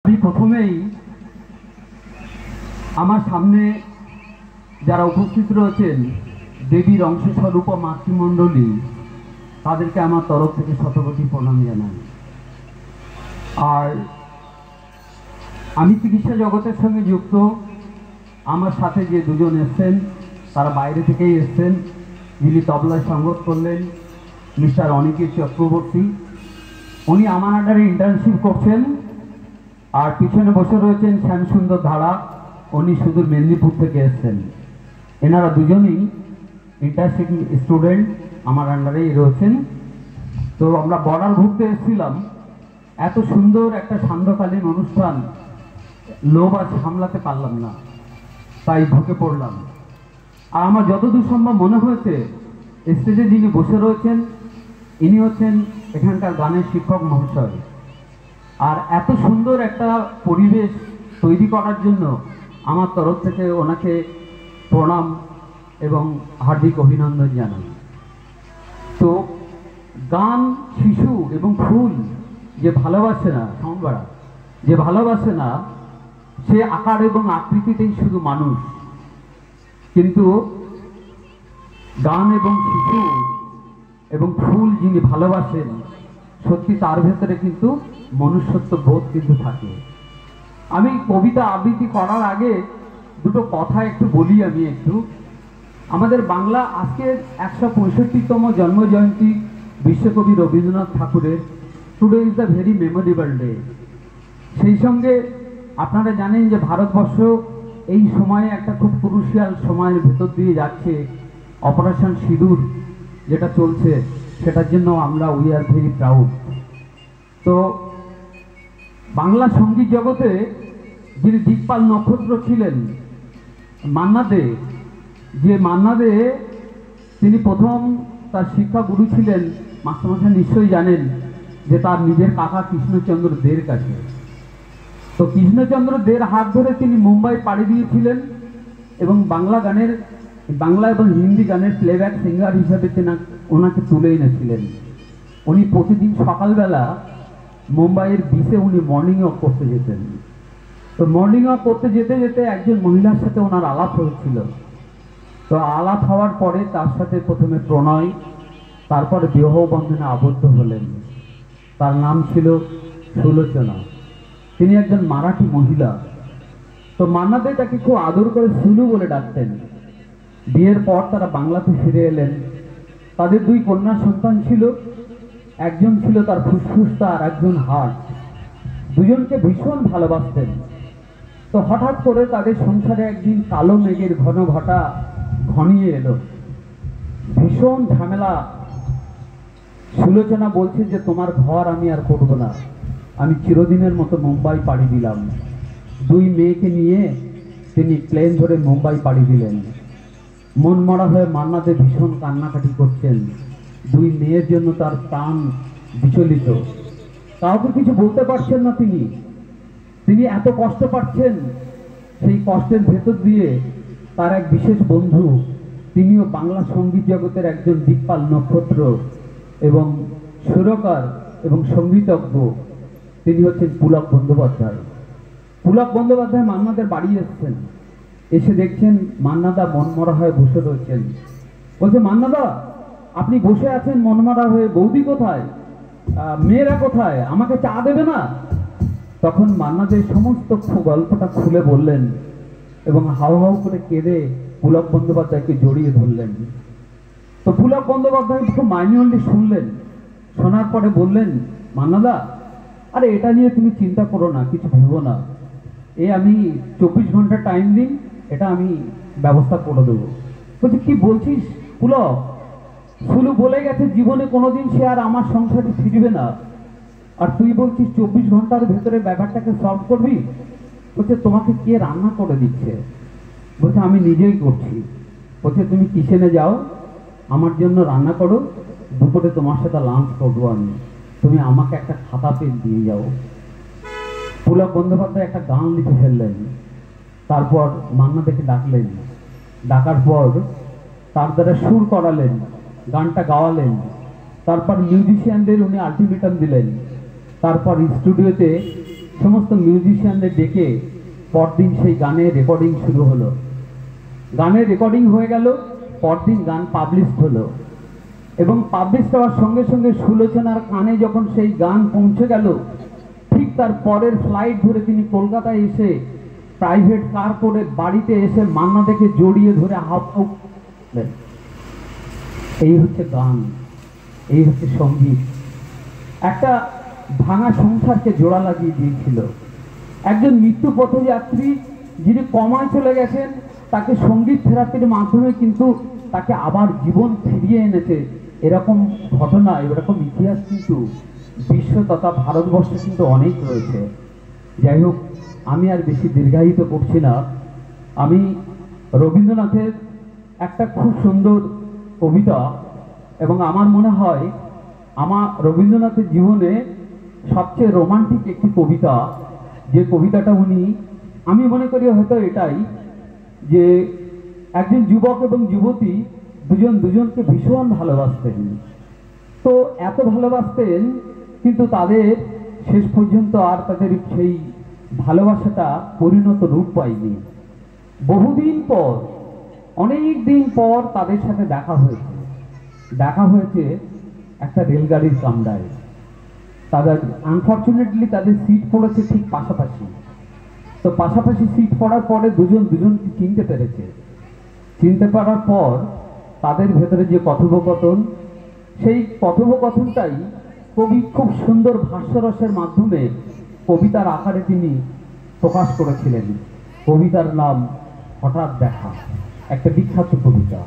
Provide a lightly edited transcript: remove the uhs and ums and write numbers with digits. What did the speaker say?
আমি প্রথমেই আমার সামনে যারা উপস্থিত রয়েছেন দেবীর অংশস্বরূপ মাতৃমণ্ডলী, তাদেরকে আমার তরফ থেকে শতকোটি প্রণাম জানাই। আর আমি চিকিৎসা জগতের সঙ্গে যুক্ত। আমার সাথে যে দুজন এসছেন তারা বাইরে থেকেই এসছেন। যিনি তবলায় সঙ্গত করলেন মিস্টার অনিকেত চক্রবর্তী, উনি আমার আন্ডারে ইন্টার্নশিপ করছেন। আর পিছনে বসে রয়েছেন শ্যামসুন্দর ধারা, উনি সুদূর মেদিনীপুর থেকে এসছেন। এনারা দুজনই ইন্টার্নশিপ স্টুডেন্ট আমার আন্ডারেই রয়েছেন। তো আমরা বর্ডার ঘুরতে এসেছিলাম। এত সুন্দর একটা সান্ধ্যকালীন অনুষ্ঠান, লোভ আর সামলাতে পারলাম না, তাই ঢুকে পড়লাম। আর আমার যতদূর সম্ভব মনে হয়েছে স্টেজে যিনি বসে রয়েছেন ইনি হচ্ছেন এখানকার গানের শিক্ষক মহাশয়। আর এত সুন্দর একটা পরিবেশ তৈরি করার জন্য আমার তরফ থেকে ওনাকে প্রণাম এবং হার্দিক অভিনন্দন জানাই। তো গান, শিশু এবং ফুল যে ভালোবাসে না, সাউন্ড বাড়া, যে ভালোবাসে না সে আকার এবং আকৃতিতেই শুধু মানুষ। কিন্তু গান এবং শিশু এবং ফুল যিনি ভালোবাসেন, সত্যি তার ভেতরে কিন্তু মনুষ্যত্ব বোধ কিন্তু থাকে। আমি কবিতা আবৃত্তি করার আগে দুটো কথা একটু বলি। আমি একটু আমাদের বাংলা আজকে 165তম জন্মজয়ন্তী বিশ্বকবি রবীন্দ্রনাথ ঠাকুরের। Today is the very memorable day. সেই সঙ্গে আপনারা জানেন যে ভারতবর্ষ এই সময়ে একটা খুব ক্রুশিয়াল সময়ের ভেতর দিয়ে যাচ্ছে। অপারেশন সিঁদুর যেটা চলছে, সেটার জন্য আমরা উই আর ভেরি প্রাউড। তো বাংলা সঙ্গীত জগতে যিনি দিকপাল নক্ষত্র ছিলেন মান্না দে, যে মান্না দে তিনি প্রথম তার শিক্ষা গুরু ছিলেন, মাস্টারমশাই নিশ্চয়ই জানেন, যে তার নিজের কাকা কৃষ্ণচন্দ্র দের কাছে। তো কৃষ্ণচন্দ্র দের হাত ধরে তিনি মুম্বাই পাড়ি দিয়েছিলেন এবং বাংলা এবং হিন্দি গানের প্লেব্যাক সিঙ্গার হিসাবে ওনাকে তুলে এনেছিলেন। উনি প্রতিদিন সকালবেলা মুম্বাইয়ের বিচে উনি মর্নিং ওয়াক করতে যেতেন। তো মর্নিং ওয়াক করতে যেতে যেতে একজন মহিলার সাথে ওনার আলাপ হয়েছিল। তো আলাপ হওয়ার পরে তার সাথে প্রথমে প্রণয়, তারপরে বিবাহ বন্ধনে আবদ্ধ হলেন। তার নাম ছিল সুলোচনা। তিনি একজন মারাঠি মহিলা। তো মান্না দে তাকে খুব আদর করে সুলু বলে ডাকতেন। বিয়ের পর তারা বাংলাতে ফিরে এলেন। তাদের দুই কন্যা সন্তান ছিল, একজন ছিল তার ফুসফুসটা আর একজন হার্ট। দুজনকে ভীষণ ভালোবাসতেন। তো হঠাৎ করে তাদের সংসারে একদিন কালো মেঘের ঘন ঘটা ঘনিয়ে এলো, ভীষণ ঝামেলা। সুলোচনা বলছে যে তোমার ঘর আমি আর করবো না, আমি চিরদিনের মতো মুম্বাই পাড়ি দিলাম। দুই মেয়েকে নিয়ে তিনি প্লেন ধরে মুম্বাই পাড়ি দিলেন। মন মরা হয়ে মান্না দে ভীষণ কান্নাকাটি করছেন। দুই মেয়ের জন্য তার প্রাণ বিচলিত, কাউকে কিছু বলতে পারছেন না। তিনি এত কষ্ট পাচ্ছেন। সেই কষ্টের ভেতর দিয়ে তার এক বিশেষ বন্ধু, তিনিও বাংলা সঙ্গীত জগতের একজন দিকপাল নক্ষত্র এবং সুরকার এবং সঙ্গীতজ্ঞ, তিনি হচ্ছেন পুলক বন্দ্যোপাধ্যায়। পুলক বন্দ্যোপাধ্যায় মান্নাদের বাড়ি এসছেন। এসে দেখছেন মান্নাদা মনমরা হয়ে বসে রয়েছেন। বলছে, মান্নাদা আপনি বসে আছেন মনমরা হয়ে, বৌদি কোথায়, মেয়েরা কোথায়, আমাকে চা দেবে না? তখন মান্নাদের সমস্ত গল্পটা খুলে বললেন এবং হাউ হাউ করে কেঁদে পুলক বন্দ্যোপাধ্যায়কে জড়িয়ে ধরলেন। তো পুলক বন্দ্যোপাধ্যায় খুব মাইনিউরলি শুনলেন। শোনার পরে বললেন, মান্নাদা আরে এটা নিয়ে তুমি চিন্তা করো না, কিছু ভেবো না, আমি 24 ঘন্টা টাইম দিন, এটা আমি ব্যবস্থা করে দেবো। বলছি, কি বলছিস পুলক? সুলু বলে গেছে জীবনে কোনোদিন সে আর আমার সংসারে ফিরবে না, আর তুই বলছিস 24 ঘন্টার ভেতরে ব্যাপারটাকে সলভ করবি? বলছে, তোমাকে কে রান্না করে দিচ্ছে? বলছে, আমি নিজেই করছি। বলছে, তুমি কিচেনে যাও, আমার জন্য রান্না করো, দুপুরে তোমার সাথে লাঞ্চ করবো আমি, তুমি আমাকে একটা খাতা পেন দিয়ে যাও। পুলক বন্দ্যোপাধ্যায় একটা গান লিখে ফেললেন। তারপর মান্না দেখে ডাকলেন। ডাকার পর তার দ্বারা সুর করালেন, গানটা গাওয়ালেন। তারপর মিউজিশিয়ানদের উনি আলটিমেটাম দিলেন। তারপর স্টুডিওতে সমস্ত মিউজিশিয়ানদের ডেকে পরদিন সেই গানের রেকর্ডিং শুরু হলো। গানের রেকর্ডিং হয়ে গেল, পরদিন গান পাবলিশ হলো এবং পাবলিশ হওয়ার সঙ্গে সঙ্গে সুলোচনার কানে যখন সেই গান পৌঁছে গেল, ঠিক তার পরের ফ্লাইট ধরে তিনি কলকাতায় এসে প্রাইভেট কার করে বাড়িতে এসে মান্নাদেকে জড়িয়ে ধরে হাফ হাফ। এই হচ্ছে গান, এই হচ্ছে সঙ্গীত। একটা ভাঙা সংসারকে জোড়া লাগিয়ে দিয়েছিল। একজন মৃত্যু পথযাত্রী যিনি কমায় চলে গেছেন, তাকে সঙ্গীত থেরাপির মাধ্যমে কিন্তু তাকে আবার জীবন ফিরিয়ে এনেছে। এরকম ঘটনা, এরকম ইতিহাস কিন্তু বিশ্ব তথা ভারতবর্ষে কিন্তু অনেক রয়েছে। যাই হোক, আমি আর বেশি দীর্ঘায়িত করছি না। আমি রবীন্দ্রনাথের একটা খুব সুন্দর কবিতা, এবং আমার মনে হয় আমার রবীন্দ্রনাথের জীবনে সবচেয়ে রোমান্টিক একটি কবিতা, যে কবিতাটা উনি, আমি মনে করি হয়তো এটাই, যে একজন যুবক এবং যুবতী দুজনকে ভীষণ ভালোবাসতেন। তো এত ভালোবাসতেন, কিন্তু তাদের শেষ পর্যন্ত আর তাদের সেই ভালোবাসাটা পরিণত রূপ পায়নি। বহুদিন পর, অনেক দিন পর তাদের সাথে দেখা হয়েছে একটা রেলগাড়ির কামরায়। তাদের আনফর্চুনেটলি তাদের সিট পড়েছে ঠিক পাশাপাশি। তো পাশাপাশি সিট পড়ার পরে দুজনকে চিনতে পেরেছে। চিনতে পারার পর তাদের ভেতরে যে কথোপকথন, সেই কথোপকথনটাই কবি খুব সুন্দর ভাষ্যরসের মাধ্যমে কবিতার আকারে তিনি প্রকাশ করেছিলেন। কবিতার নাম হঠাৎ দেখা, একটা বিখ্যাত কবিতা।